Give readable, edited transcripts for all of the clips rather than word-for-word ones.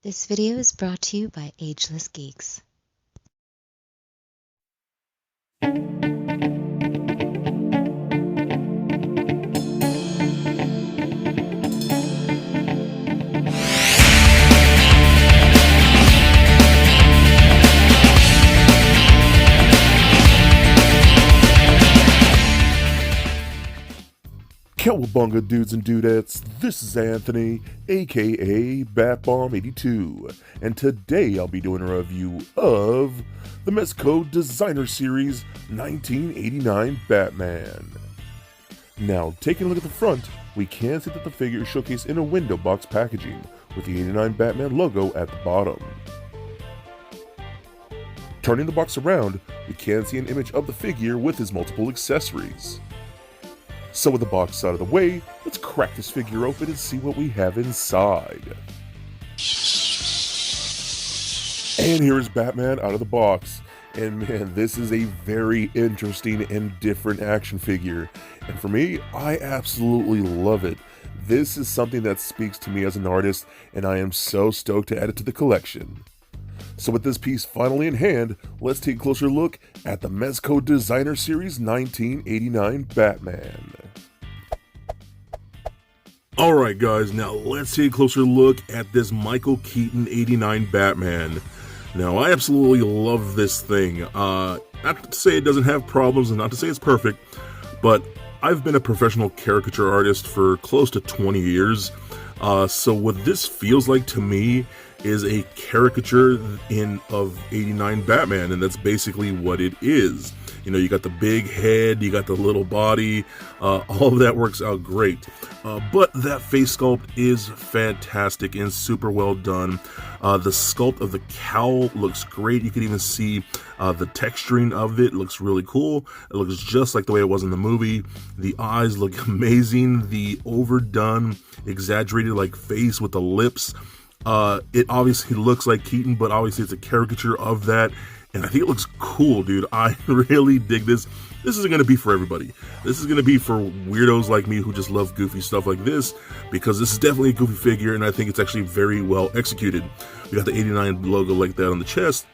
This video is brought to you by Ageless Geeks. Cowabunga dudes and dudettes, this is Anthony, aka Batbomb82, and today I'll be doing a review of the Mezco Designer Series 1989 Batman. Now, taking a look at the front, we can see that the figure is showcased in a window box packaging, with the 89 Batman logo at the bottom. Turning the box around, we can see an image of the figure with his multiple accessories. So with the box out of the way, let's crack this figure open and see what we have inside. And here is Batman out of the box. And man, this is a very interesting and different action figure. And for me, I absolutely love it. This is something that speaks to me as an artist, and I am so stoked to add it to the collection. So with this piece finally in hand, let's take a closer look at the Mezco Designer Series 1989 Batman. Alright guys, now let's take a closer look at this Michael Keaton 89 Batman. Now I absolutely love this thing. Not to say it doesn't have problems and not to say it's perfect, but I've been a professional caricature artist for close to 20 years. So what this feels like to me is a caricature of 89 Batman, and that's basically what it is. You know, you got the big head, you got the little body, all of that works out great. But that face sculpt is fantastic and super well done. The sculpt of the cowl looks great. You can even see the texturing of it looks really cool. It looks just like the way it was in the movie. The eyes look amazing. The overdone, exaggerated like face with the lips. It obviously looks like Keaton, but obviously it's a caricature of that. And I think it looks cool, dude. I really dig this. This isn't going to be for everybody. This is going to be for weirdos like me who just love goofy stuff like this, because this is definitely a goofy figure, and I think it's actually very well executed. We got the 89 logo like that on the chest.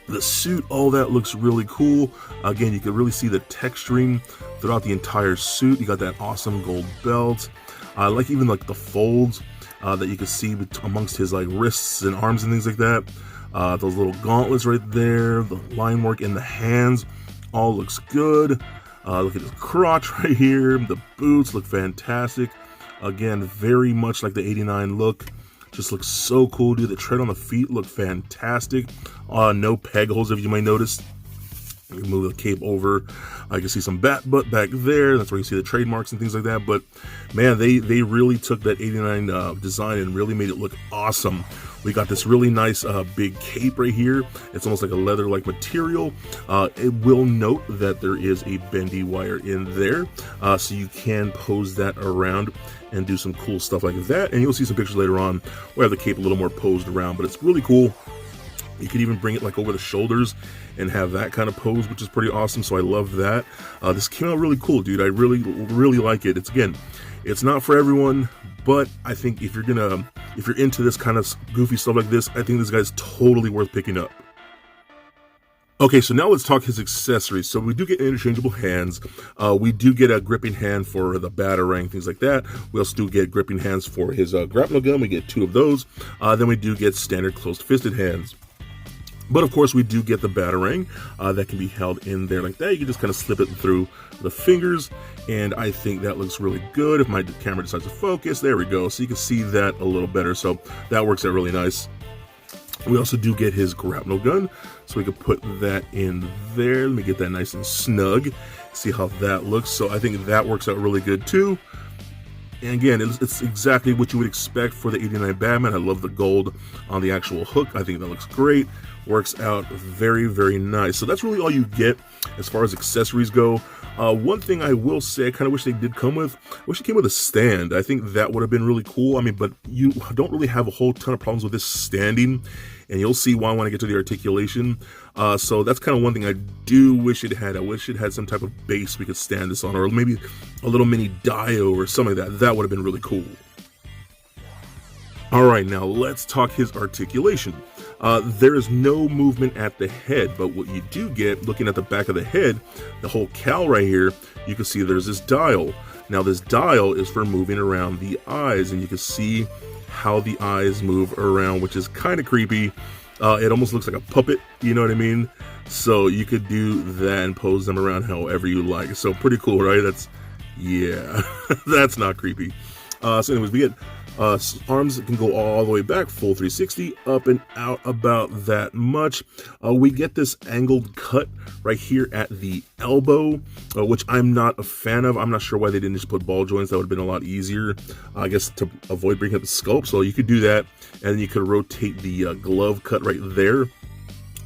The suit, all that looks really cool. Again, you can really see the texturing throughout the entire suit. You got that awesome gold belt. I like even like the folds that you can see amongst his like wrists and arms and things like that. Those little gauntlets right there, the line work in the hands, all looks good. Look at his crotch right here. The boots look fantastic. Again, very much like the 89 look. Just looks so cool, dude. The tread on the feet look fantastic. No peg holes, if you might notice. You can move the cape over. I can see some bat butt back there. That's where you see the trademarks and things like that. But man, they really took that 89 design and really made it look awesome. We got this really nice big cape right here. It's almost like a leather-like material. It will note that there is a bendy wire in there, so you can pose that around and do some cool stuff like that. And you'll see some pictures later on where I have the cape a little more posed around, but it's really cool. You could even bring it like over the shoulders and have that kind of pose, which is pretty awesome. So I love that. This came out really cool, dude. I really like it. It's not for everyone, but I think if you're into this kind of goofy stuff like this, I think this guy's totally worth picking up. Okay, so now let's talk his accessories. So we do get interchangeable hands. We do get a gripping hand for the batarang, things like that. We also do get gripping hands for his grapnel gun. We get 2 of those. Then we do get standard closed-fisted hands. But of course, we do get the batarang that can be held in there like that. You can just kind of slip it through the fingers, and I think that looks really good. If my camera decides to focus, there we go. So you can see that a little better. So that works out really nice. We also do get his grapnel gun, so we can put that in there. Let me get that nice and snug. See how that looks. So I think that works out really good too. And again, it's exactly what you would expect for the 89 Batman. I love the gold on the actual hook. I think that looks great. Works out very, very nice. So that's really all you get as far as accessories go. One thing I will say, I kind of wish they did come with, I wish it came with a stand. I think that would have been really cool. I mean, but you don't really have a whole ton of problems with this standing, and you'll see why when I get to the articulation. So that's kind of one thing I do wish it had. I wish it had some type of base we could stand this on, or maybe a little mini dio or something like that. That would have been really cool. Alright, now let's talk his articulation. There is no movement at the head, but what you do get, looking at the back of the head, the whole cowl right here, you can see there's this dial. Now this dial is for moving around the eyes, and you can see how the eyes move around, which is kind of creepy. It almost looks like a puppet, you know what I mean? So you could do that and pose them around however you like. So pretty cool, right? Yeah, that's not creepy. So anyways, we get arms that can go all the way back, full 360, up and out about that much. We get this angled cut right here at the elbow, which I'm not a fan of. I'm not sure why they didn't just put ball joints. That would have been a lot easier, I guess, to avoid breaking up the sculpt. So you could do that, and then you could rotate the glove cut right there.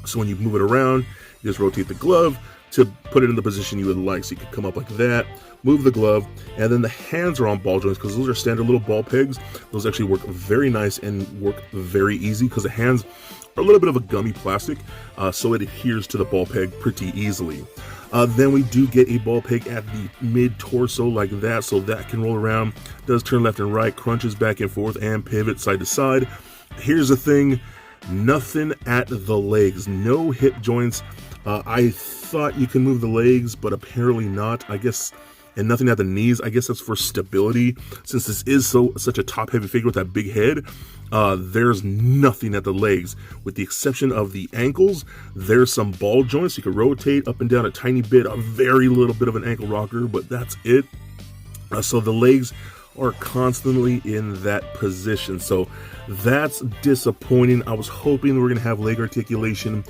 So when you move it around, you just rotate the glove to put it in the position you would like. So you could come up like that, move the glove, and then the hands are on ball joints because those are standard little ball pegs. Those actually work very nice and work very easy because the hands are a little bit of a gummy plastic, so it adheres to the ball peg pretty easily. Then we do get a ball peg at the mid-torso like that, so that can roll around, does turn left and right, crunches back and forth, and pivot side to side. Here's the thing, nothing at the legs, no hip joints. I thought you can move the legs, but apparently not, I guess. And nothing at the knees. I guess that's for stability. Since this is such a top-heavy figure with that big head, there's nothing at the legs. With the exception of the ankles, there's some ball joints. You can rotate up and down a tiny bit, a very little bit of an ankle rocker, but that's it. So the legs are constantly in that position. So that's disappointing. I was hoping we were going to have leg articulation.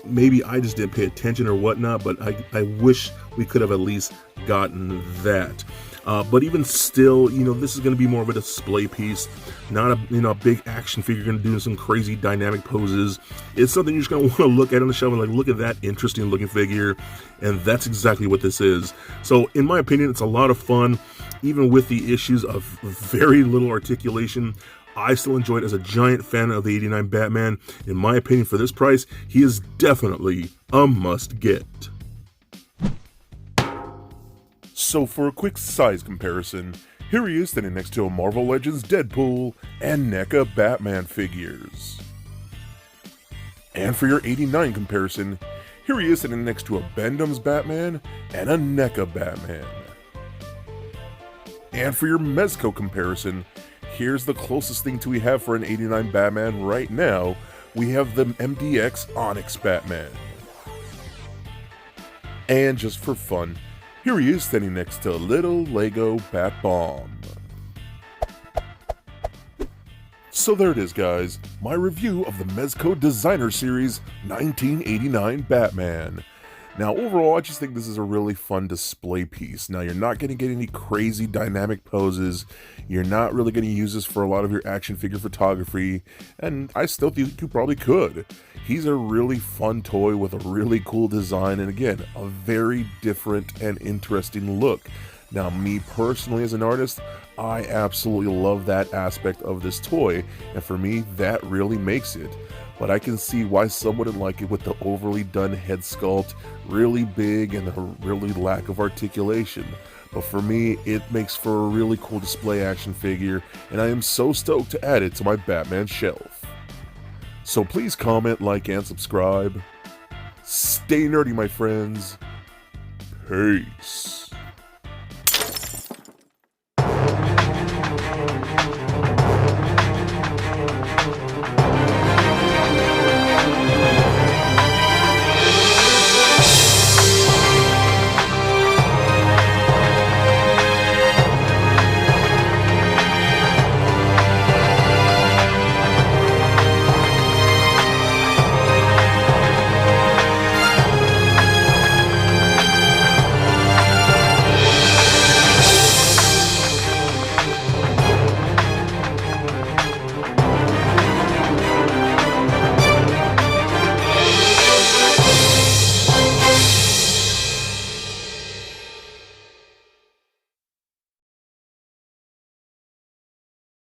Maybe I just didn't pay attention or whatnot, but I wish we could have at least gotten that. But even still, this is going to be more of a display piece, not a big action figure going to do some crazy dynamic poses. It's something you're just going to want to look at on the shelf and like, look at that interesting looking figure, and that's exactly what this is. So in my opinion, it's a lot of fun, even with the issues of very little articulation. I still enjoy it as a giant fan of the 89 Batman. In my opinion, for this price, he is definitely a must-get. So for a quick size comparison, here he is standing next to a Marvel Legends Deadpool and NECA Batman figures. And for your 89 comparison, here he is sitting next to a Bendham's Batman and a NECA Batman. And for your Mezco comparison, here's the closest thing we have for an 89 Batman right now. We have the MDX Onyx Batman. And just for fun, here he is standing next to little Lego Bat Bomb. So there it is, guys, my review of the Mezco Designer Series 1989 Batman. Now, overall, I just think this is a really fun display piece. Now, you're not going to get any crazy dynamic poses. You're not really going to use this for a lot of your action figure photography, and I still think you probably could. He's a really fun toy with a really cool design, and again, a very different and interesting look. Now, me personally as an artist, I absolutely love that aspect of this toy, and for me, that really makes it. But I can see why some wouldn't like it with the overly done head sculpt, really big, and the really lack of articulation. But for me, it makes for a really cool display action figure, and I am so stoked to add it to my Batman shelf. So please comment, like, and subscribe. Stay nerdy, my friends. Peace.